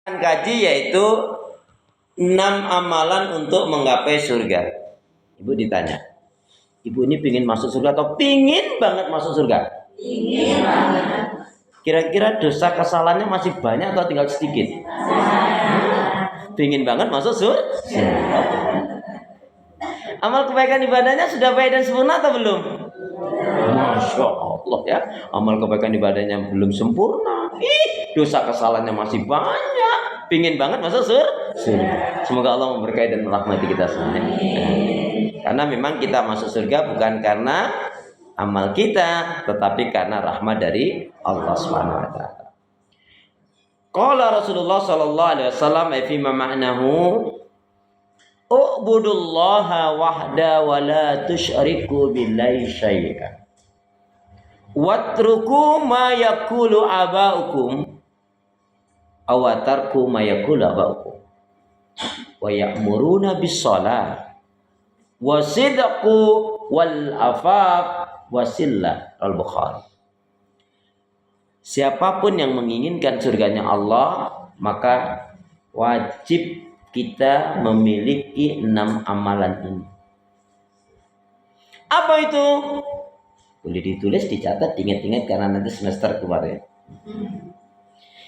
Kaji yaitu 6 amalan untuk menggapai surga. Ibu ditanya, ibu ini pingin masuk surga atau pingin banget masuk surga? Pingin banget. Kira-kira dosa kesalahannya masih banyak atau tinggal sedikit? Pingin banget masuk surga. Amal kebaikan ibadahnya sudah baik dan sempurna atau belum? Masya Allah ya, amal kebaikan ibadahnya belum sempurna. Dosa kesalahannya masih banyak. Pingin banget masuk surga. Semoga Allah memberkahi dan merahmati kita semuanya. Karena memang kita masuk surga bukan karena amal kita, tetapi karena rahmat dari Allah Subhanahu wa taala. Qala Rasulullah sallallahu alaihi wasallam fi ma'nahu u'budullaha wahda wa la tusyriku billahi syai'an. Watruku ma yaqulu aba'ukum awatarku ma yaqulu aba'ukum wa ya'muruna bis-shalah wasidqu wal afaf wasillah. Al-Bukhari. Siapapun yang menginginkan surganya Allah, maka wajib kita memiliki 6 amalan ini. Apa itu? Boleh ditulis, dicatat, diingat-ingat karena nanti semester kemarin.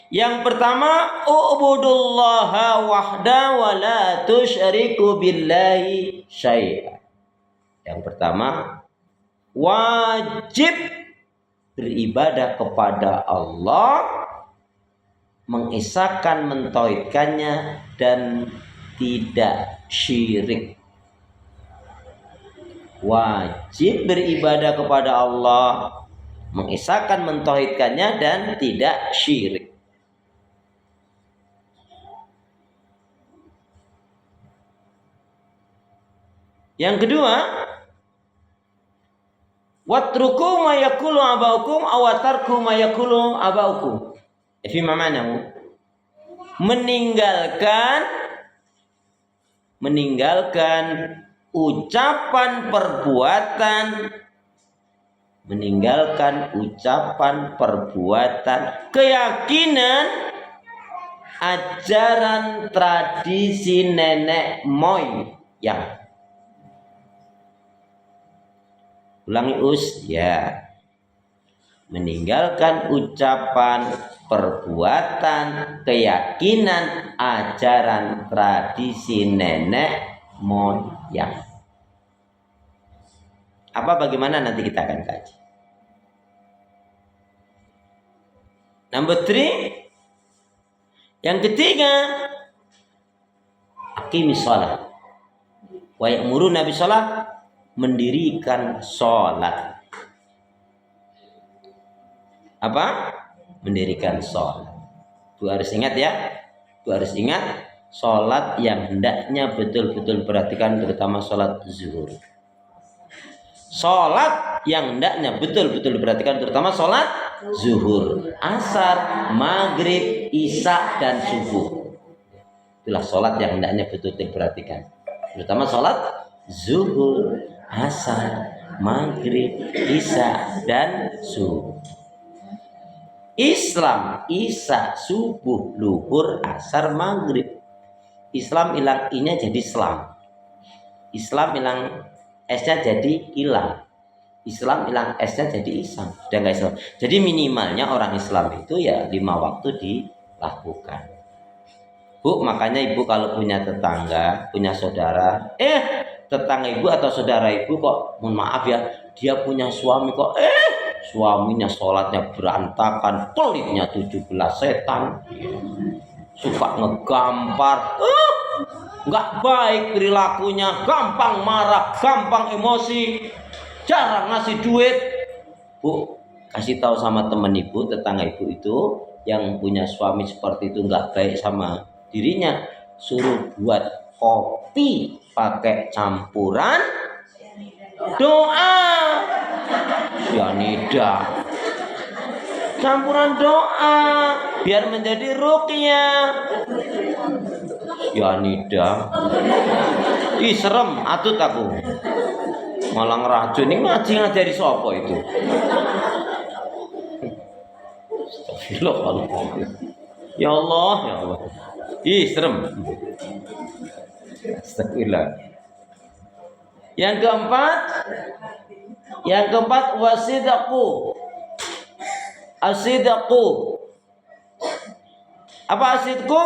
Yang pertama, u'budullaha wahda wa la tusyriku billahi syai'an. Yang pertama, wajib beribadah kepada Allah, mengesahkan, mentauhidkannya dan tidak syirik. Wajib beribadah kepada Allah, mengesahkan, mentauhidkannya dan tidak syirik. Yang kedua, watruku ma yaqulu abaukum awatarku ma yaqulu abaukum. Fi ma'nahu meninggalkan ucapan perbuatan, keyakinan, ajaran tradisi nenek moyang. Ulangi ya. Meninggalkan ucapan, perbuatan, keyakinan, ajaran tradisi nenek moyang. Bagaimana nanti kita akan kaji. Number 3. Yang ketiga, aqimis shalah wa ya'muruna bis shalah, mendirikan sholat. Mendirikan sholat. Itu harus ingat ya. Itu harus ingat sholat yang hendaknya betul-betul perhatikan, terutama sholat zuhur. Sholat yang hendaknya betul-betul diperhatikan, terutama sholat zuhur, asar, maghrib, isya dan subuh. Itulah sholat yang hendaknya betul-betul diperhatikan, terutama sholat zuhur, asar, maghrib, isya dan subuh. Islam, isya, subuh, luhur, asar, maghrib. Islam hilang i-nya jadi Islam. Islam hilang S-nya jadi hilang. Islam hilang S-nya jadi Islam. Sudah enggak Islam. Jadi minimalnya orang Islam itu ya 5 waktu dilakukan. Bu, makanya ibu kalau punya tetangga, punya saudara, tetangga ibu atau saudara ibu kok, mohon maaf ya, dia punya suami kok, suaminya sholatnya berantakan, pelitnya 17 setan, suka ngegampar, nggak baik perilakunya, gampang marah, gampang emosi, jarang ngasih duit. Bu, kasih tahu sama teman ibu, tetangga ibu itu yang punya suami seperti itu nggak baik sama dirinya, suruh buat kopi pakai campuran doa cyanida, campuran doa biar menjadi ruqyah. Cyanida, serem, atut aku malah ngeracun. Ini ngajari sopo itu. Astagfirullah. Ya Allah, ya Allah. Ih, serem. Astagfirullah. Yang keempat wasidaqu. Asidaqu. Apa asidqu?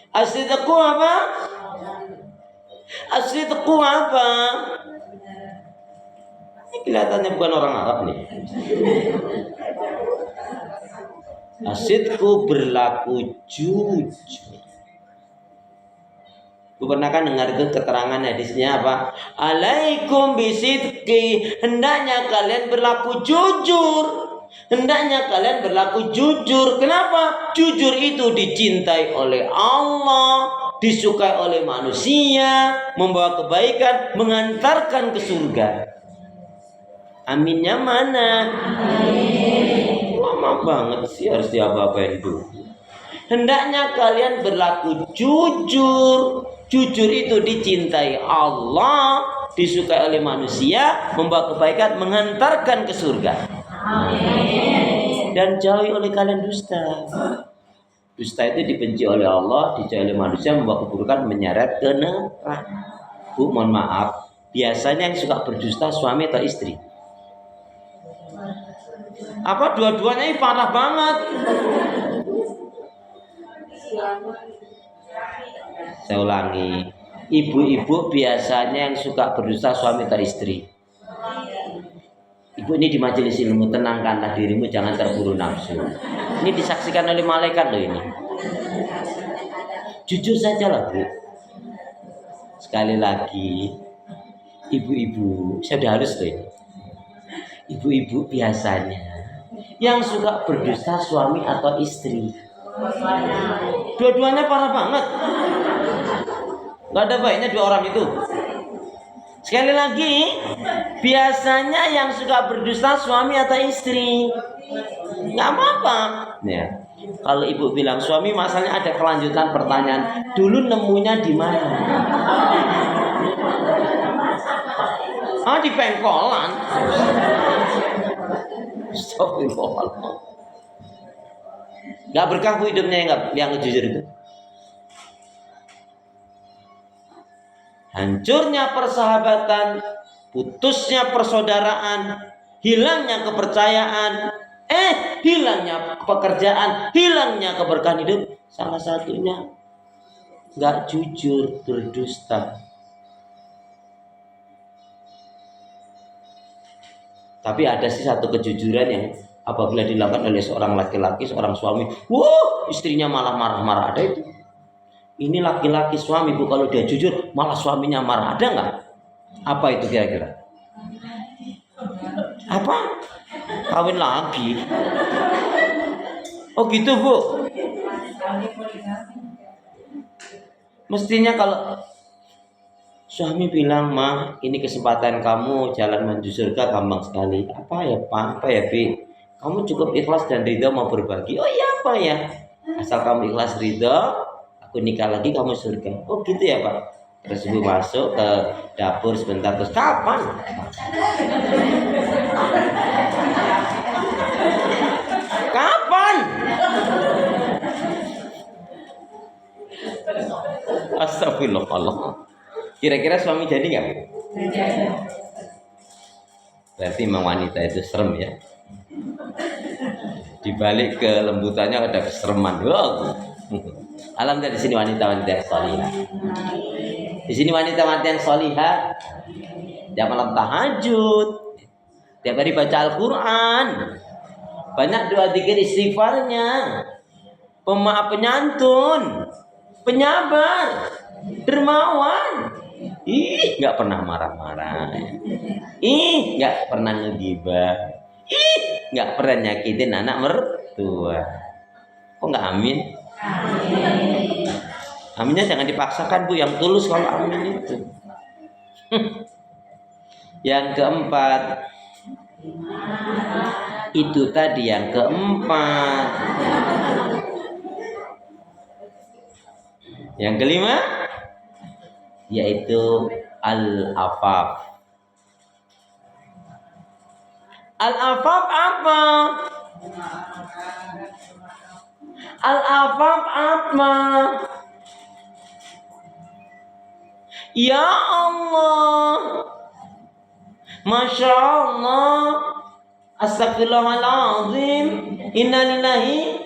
Asidqu apa? Asidqu apa? Ini kelihatannya bukan orang Arab nih. Asidqu berlaku jujur. Lu pernah kan dengar itu keterangan hadisnya apa? Alaikum bisidqi, hendaknya kalian berlaku jujur. Hendaknya kalian berlaku jujur. Kenapa? Jujur itu dicintai oleh Allah, disukai oleh manusia, membawa kebaikan, mengantarkan ke surga. Aminnya mana? Lama banget sih, harus diapa-apain dulu. Hendaknya kalian berlaku jujur. Jujur itu dicintai Allah, disukai oleh manusia, membawa kebaikan, mengantarkan ke surga. Amin. Dan jauhi oleh kalian dusta. Dusta itu dibenci oleh Allah, dijauhi oleh manusia, membawa keburukan, menyeret ke neraka. Bu, mohon maaf, biasanya yang suka berdusta suami atau istri? Apa dua-duanya ini parah banget? Saya ulangi, ibu-ibu biasanya yang suka berdusta suami atau istri? Ibu ini di majelis ilmu, tenangkanlah dirimu, jangan terburu nafsu. Ini disaksikan oleh malaikat loh ini. Jujur saja lah Bu. Sekali lagi, ibu-ibu, saya udah halus loh ini. Ibu-ibu biasanya yang suka berdusta suami atau istri? Dua-duanya parah banget. Gak ada baiknya dua orang itu. Sekali lagi, biasanya yang suka berdusta suami atau istri? Gak apa-apa ya. Kalau ibu bilang suami, masalahnya ada kelanjutan pertanyaan. Dulu nemunya di mana? Di pengkolan. Astagfirullah. Gak berkah bu hidupnya yang jujur itu. Hancurnya persahabatan, putusnya persaudaraan, hilangnya kepercayaan, hilangnya pekerjaan, hilangnya keberkahan hidup. Salah satunya gak jujur, berdusta. Tapi ada sih satu kejujuran yang apabila dilakukan oleh seorang laki-laki, seorang suami, istrinya malah marah-marah. Ada itu. Ini laki-laki suami Bu, kalau dia jujur malah suaminya marah. Ada nggak? Apa itu kira-kira? Apa? Kawin lagi? Oh gitu Bu. Mestinya kalau suami bilang, "Ma, ini kesempatan kamu jalan menuju surga gampang sekali." Apa ya Pak? Apa ya Bi? Kamu cukup ikhlas dan ridho mau berbagi. Oh iya apa ya? Asal kamu ikhlas ridho, aku nikah lagi kamu surga. Oh gitu ya Pak. Terus ibu masuk ke dapur sebentar, terus kapan? Kapan? Astagfirullah. Kira-kira suami jadi nggak? Berarti memang wanita itu serem ya. Di balik kelembutannya ada kesereman. Wow. Alhamdulillah di sini wanita-wanita yang salihah. Di sini wanita-wanita yang salihah. Dia malam tahajud, tiap hari baca Al-Quran, banyak doa zikir istighfarnya, pemaaf penyantun, penyabar, dermawan. Nggak pernah marah-marah. Nggak pernah ngegibah. Nggak pernah nyakitin anak mertua. Kok nggak amin? Amin. Aminnya jangan dipaksakan Bu, yang tulus kalau amin itu. Yang keempat, itu tadi yang keempat. Yang kelima, yaitu al-afaf. Al-afaf apa? Al-afaf apa? Ya Allah, Masya Allah, Astagfirullahaladzim, innalillahi.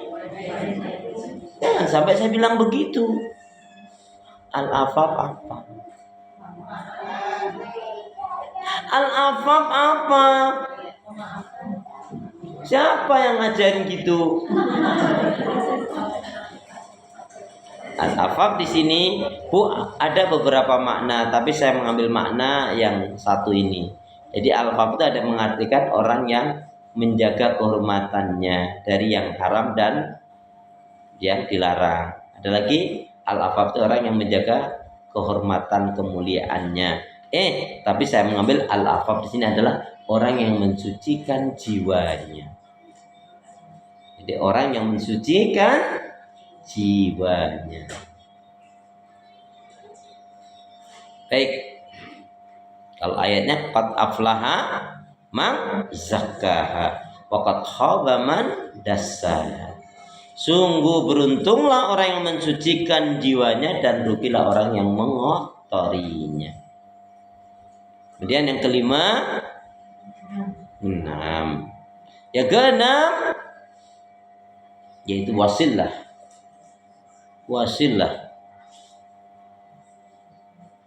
Jangan sampai saya bilang begitu. Al-afaf apa? Al-afaf apa? Siapa yang ngajarin gitu? Al-afaf di sini, Bu, ada beberapa makna, tapi saya mengambil makna yang satu ini. Jadi al-afaf itu ada mengartikan orang yang menjaga kehormatannya dari yang haram dan yang dilarang. Ada lagi al-afaf itu orang yang menjaga kehormatan kemuliaannya. Tapi saya mengambil al-afaf di sini adalah orang yang mensucikan jiwanya. Jadi orang yang mensucikan jiwanya. Baik. Kalau ayatnya qad aflaha man zakkaha wa qad khaba man dassaha. Sungguh beruntunglah orang yang mensucikan jiwanya dan rugilah orang yang mengotorinya. Kemudian yang kelima, 6. Yang keenam yaitu wasilah.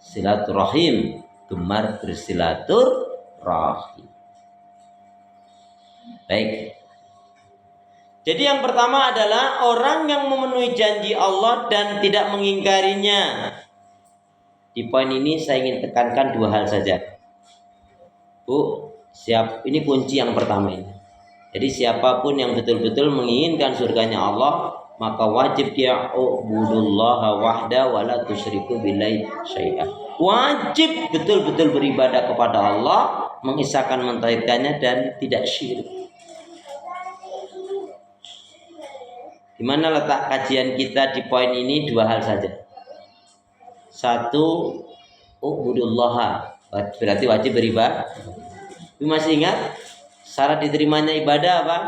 Silaturahim, gemar bersilaturahim. Baik. Jadi yang pertama adalah orang yang memenuhi janji Allah dan tidak mengingkarinya. Di poin ini saya ingin tekankan 2 hal saja. Bu, ini kunci yang pertama ini. Jadi siapapun yang betul-betul menginginkan surganya Allah, maka wajib dia ubudullaha wahda wa la tusyriku billahi syai'an. Wajib betul-betul beribadah kepada Allah, mengisahkan, mentauhidkannya dan tidak syirik. Di mana letak kajian kita di poin ini? 2 hal saja. 1, ubudullaha, berarti wajib beribadah. Masih ingat syarat diterimanya ibadah apa?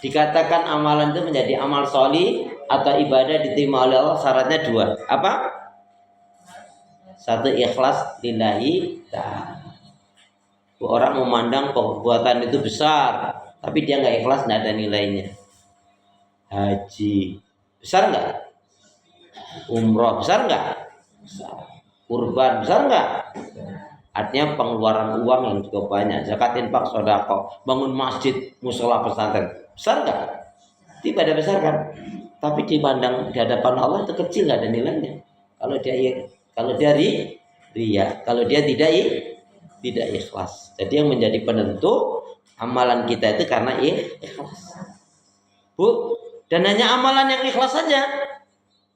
Dikatakan amalan itu menjadi amal sholih atau ibadah diterima oleh Allah, syaratnya 2. Apa? 1, ikhlas lillahi ta'ala. Orang memandang perbuatan itu besar, tapi dia nggak ikhlas, nggak ada nilainya. Haji besar nggak? Umroh besar nggak? Besar. Kurban besar nggak? Artinya pengeluaran uang yang cukup banyak, zakat, infak, sedekah, bangun masjid, musola, pesantren, besar nggak? Ibadah besar kan? Tapi dipandang di hadapan Allah itu kecil, nggak ada nilainya. Kalau dia riya, kalau dia tidak ikhlas. Jadi yang menjadi penentu amalan kita itu karena ikhlas. Bu, dan hanya amalan yang ikhlas saja.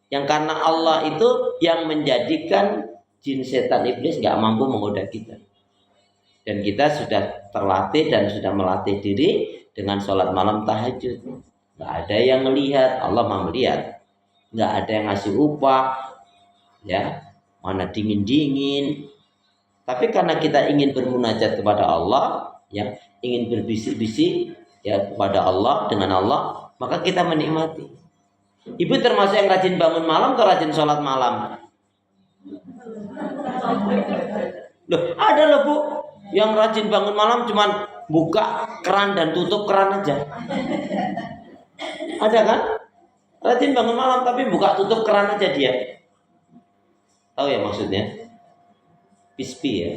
Yang karena Allah itu yang menjadikan jin, setan, iblis gak mampu menggoda kita. Dan kita sudah terlatih dan sudah melatih diri dengan sholat malam tahajud. Gak ada yang melihat, Allah mau melihat. Gak ada yang ngasih upah, ya, mana dingin-dingin. Tapi karena kita ingin bermunajat kepada Allah, ya, ingin berbisik-bisik ya kepada Allah, dengan Allah, maka kita menikmati. Ibu termasuk yang rajin bangun malam atau rajin sholat malam? Loh, ada loh Bu yang rajin bangun malam cuman buka keran dan tutup keran aja. Ada kan? Rajin bangun malam tapi buka tutup keran aja dia. Tahu ya maksudnya? Pispi ya.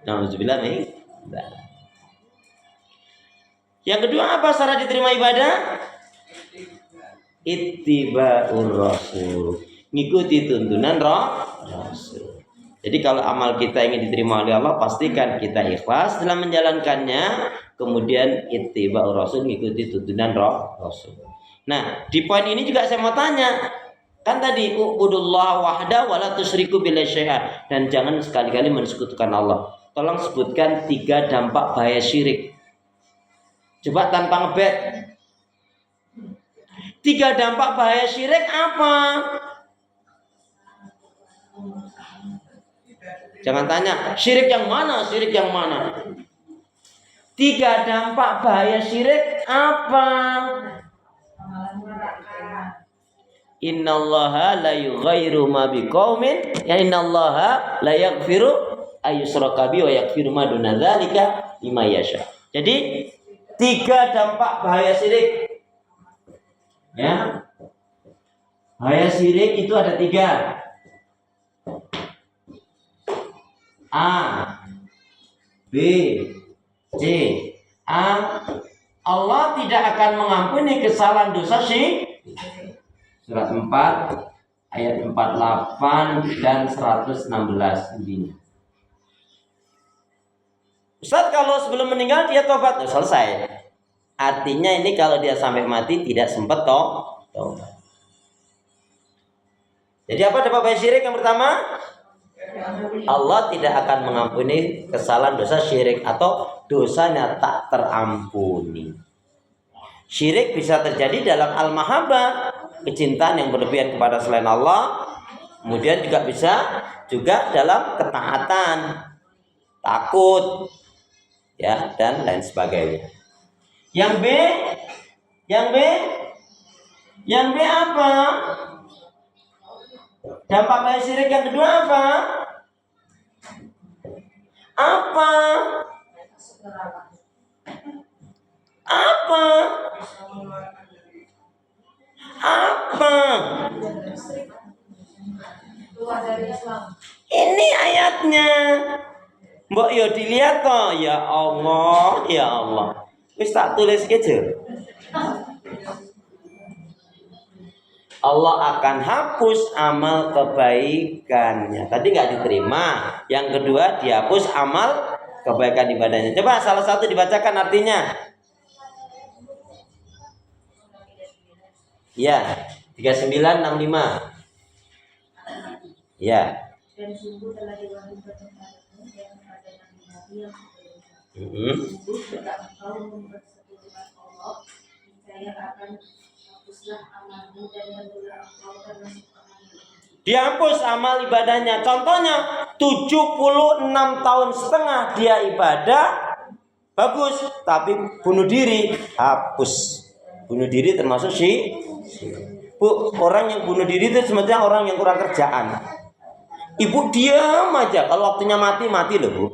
Nauzubillah nih. Yang kedua apa syarat diterima ibadah? Ittiba'ur rasul, ngikuti tuntunan Rasul. Jadi kalau amal kita ingin diterima oleh Allah, pastikan kita ikhlas dalam menjalankannya. Kemudian ittiba'ur rasul, ngikuti tuntunan Rasul. Nah, di poin ini juga saya mau tanya. Kan tadi ubudullah wahda wa la tusyriku billahi syai'an, dan jangan sekali-kali mensekutukan Allah. Tolong sebutkan 3 dampak bahaya syirik. Coba tanpa ngebet. 3 dampak bahaya syirik apa? Jangan tanya syirik yang mana, syirik yang mana. 3 dampak bahaya syirik apa? Innallaha la yughayyiru ma biqaumin ya innallaha la yaghfiru ayyushraka bi wa yaghfiru ma duna dzalika liman yasha. Jadi 3 dampak bahaya syirik. Ya. Bahaya syirik itu ada 3. A, B, C. A, Allah tidak akan mengampuni kesalahan dosa syirik. Surat 4 ayat 48 dan 116 intinya. Ustaz, kalau sebelum meninggal dia tobat, selesai. Artinya ini kalau dia sampai mati tidak sempat tobat. Jadi apa dampak bahaya syirik yang pertama? Allah tidak akan mengampuni kesalahan dosa syirik atau dosanya tak terampuni. Syirik bisa terjadi dalam al-mahabbah, kecintaan yang berlebihan kepada selain Allah. Kemudian juga bisa dalam ketaatan, takut, ya, dan lain sebagainya. Yang B apa? Dampak bahaya syirik yang kedua apa? Apa? Ini ayatnya. Mbok yo dilihat toh, ya Allah, ya Allah. Wis tak tulis aja. Allah akan hapus amal kebaikannya. Tadi nggak diterima. Yang kedua dihapus amal kebaikan ibadahnya. Coba salah satu dibacakan artinya. Ya, 3965. Ya. Dan sungguh telah diwahyukan kepadamu dan kepada nabi-nabi yang sebelumnya. Sungguh jika engkau mempersekutukan Allah, niscaya akan hapuslah amalmu dan tentulah engkau termasuk amal. Dihapus amal ibadahnya. Contohnya 76 tahun setengah dia ibadah bagus, tapi bunuh diri hapus. Bunuh diri termasuk Bu, orang yang bunuh diri itu sebenarnya orang yang kurang kerjaan. Ibu diam aja, kalau waktunya mati loh, Bu.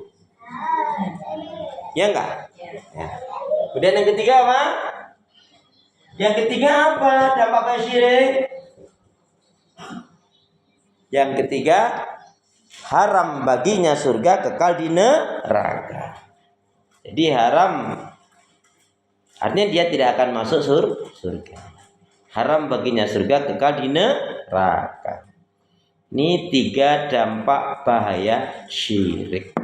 Ya enggak? Ya. Kemudian yang ketiga apa? Yang ketiga apa? Dampak bahaya syirik. Yang ketiga, haram baginya surga, kekal di neraka. Jadi haram, artinya dia tidak akan masuk surga. Haram baginya surga, kekal di neraka. Ini 3 dampak bahaya syirik.